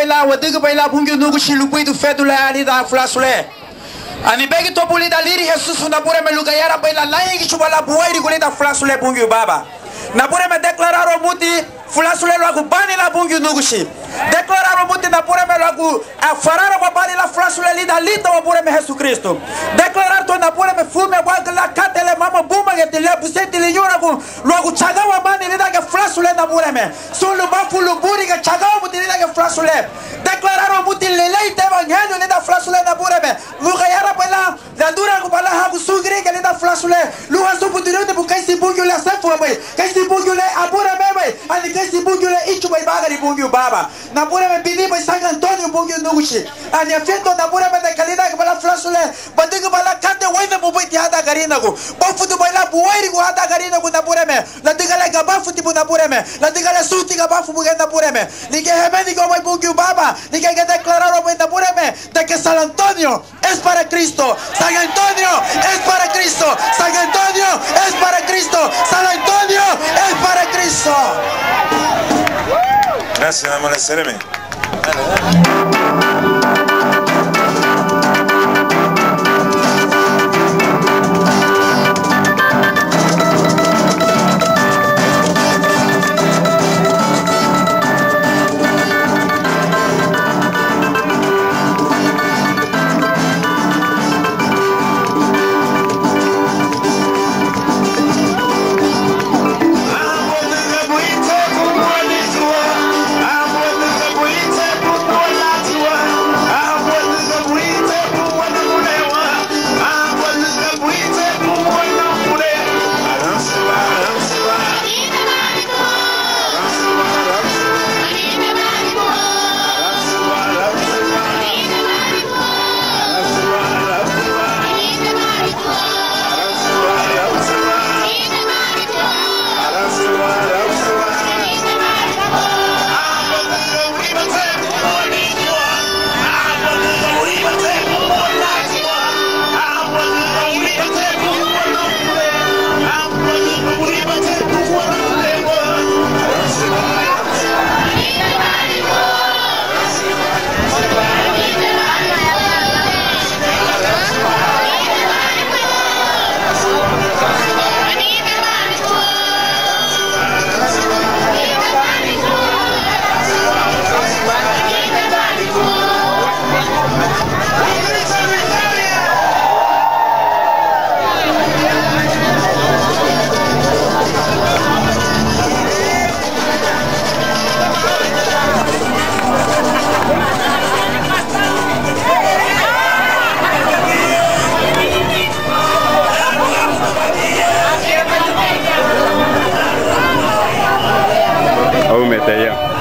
baila wadiga baila bungi nugu shilupui tu fedula ani da flasule ani begi to buli da liri Jesus na pure me luga yara baila laingi chubala buai gule da flasule bungi baba na pure me declararo muti flasule lagu bani la bungi nugu shi declararo muti na pure me lagu fararo kwa bani la flasule lida lita wa pure me Jesus Cristo declarar to na pure me fume wa la katele mama buma ke tele buseti le yora ku lagu chaga wa bani lida ke flasule na pure me solo ba fulu buri ke chaga wa muti lida ke flasule declararo muti le leite evangelio lida flasule na pure me luga yara bala la dura ku bala ha ku sugri ke lida flasule luga su putiro de bukai si bungi la safu mai kai si bungi le apure me mai ani kai si bungi le ichu mai baga di bungi baba na pure me bini mai San Antonio bungi nugushi ani afento na pure me de kalida ke bala flasule badiga bala kande waive bubai ti hada garina ku ba futu bala buai ku hada garina ku na pure me la diga la gaba futi bu na pure me la diga la suti gaba fu bu na pure me ni ke hemeni ko mai bungi baba ni que declarar na pure me de que San Antonio es para Cristo San Antonio es para Cristo San Antonio es para Cristo San Antonio es para Cristo. Gracias, amor, sereme. Au mete ya.